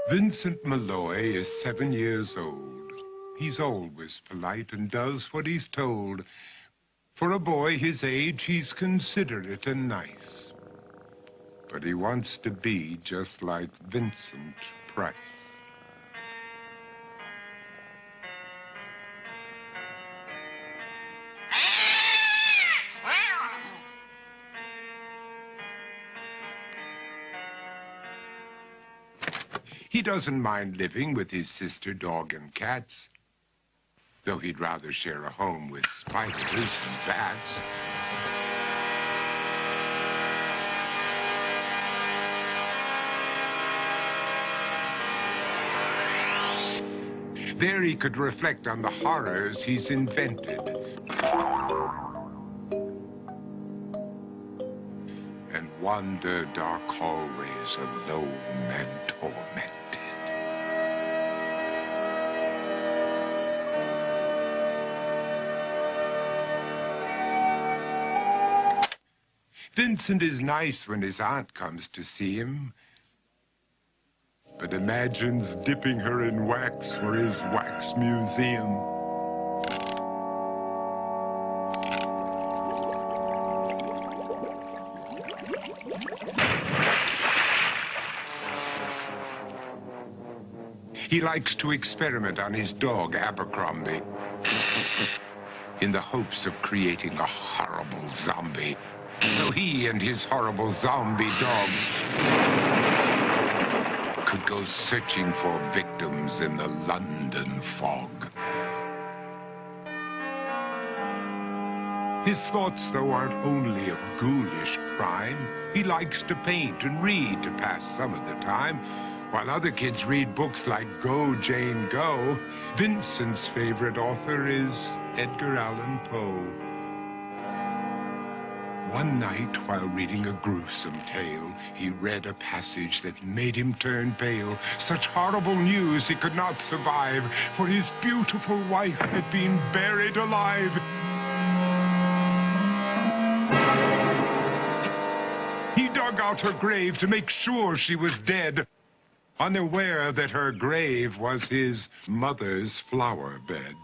Vincent Malloy is 7 years old. He's always polite and does what he's told. For a boy his age, he's considerate and nice. But he wants to be just like Vincent Price. He doesn't mind living with his sister, dog, and cats, though he'd rather share a home with spiders and bats. There he could reflect on the horrors he's invented. And wander dark hallways alone and tormented. Vincent is nice when his aunt comes to see him, but imagines dipping her in wax for his wax museum. He likes to experiment on his dog, Abercrombie, in the hopes of creating a horrible zombie. So he and his horrible zombie dog could go searching for victims in the London fog. His thoughts, though, aren't only of ghoulish crime. He likes to paint and read to pass some of the time. While other kids read books like Go, Jane, Go, Vincent's favorite author is Edgar Allan Poe. One night, while reading a gruesome tale, he read a passage that made him turn pale. Such horrible news he could not survive, for his beautiful wife had been buried alive. He dug out her grave to make sure she was dead, unaware that her grave was his mother's flower bed.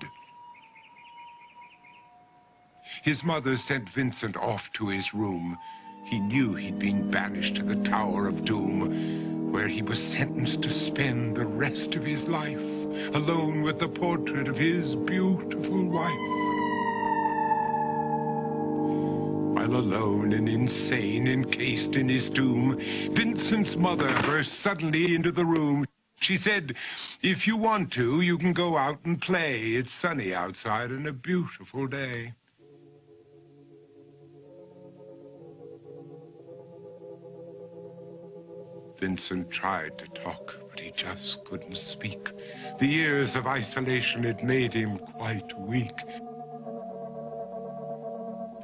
His mother sent Vincent off to his room. He knew he'd been banished to the Tower of Doom, where he was sentenced to spend the rest of his life alone with the portrait of his beautiful wife. While alone and insane, encased in his tomb, Vincent's mother burst suddenly into the room. She said, "If you want to, you can go out and play. It's sunny outside and a beautiful day." Vincent tried to talk, but he just couldn't speak. The years of isolation had made him quite weak.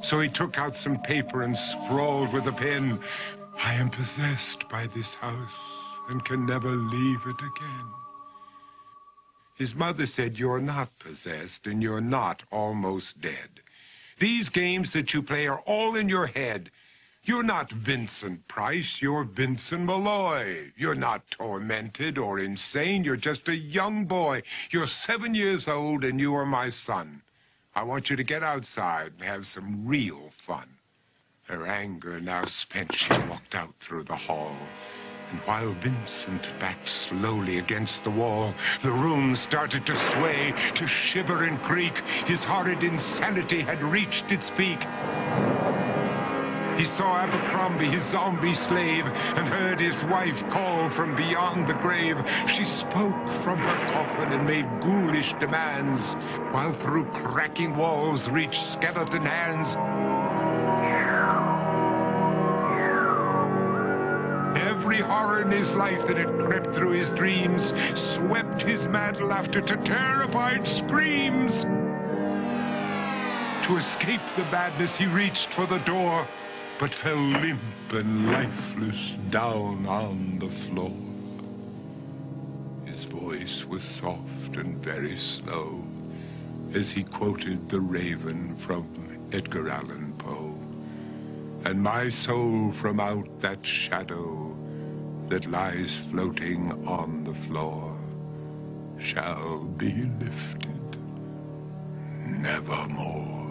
So he took out some paper and scrawled with a pen, "I am possessed by this house and can never leave it again." His mother said, "You're not possessed and you're not almost dead. These games that you play are all in your head. You're not Vincent Price, you're Vincent Malloy. You're not tormented or insane, you're just a young boy. You're 7 years old and you are my son. I want you to get outside and have some real fun." Her anger now spent, she walked out through the hall. And while Vincent backed slowly against the wall, the room started to sway, to shiver and creak. His horrid insanity had reached its peak. He saw Abercrombie, his zombie slave, and heard his wife call from beyond the grave. She spoke from her coffin and made ghoulish demands, while through cracking walls reached skeleton hands. Every horror in his life that had crept through his dreams swept his mad laughter to terrified screams. To escape the madness, he reached for the door, but fell limp and lifeless down on the floor. His voice was soft and very slow as he quoted The Raven from Edgar Allan Poe. And my soul from out that shadow that lies floating on the floor shall be lifted nevermore.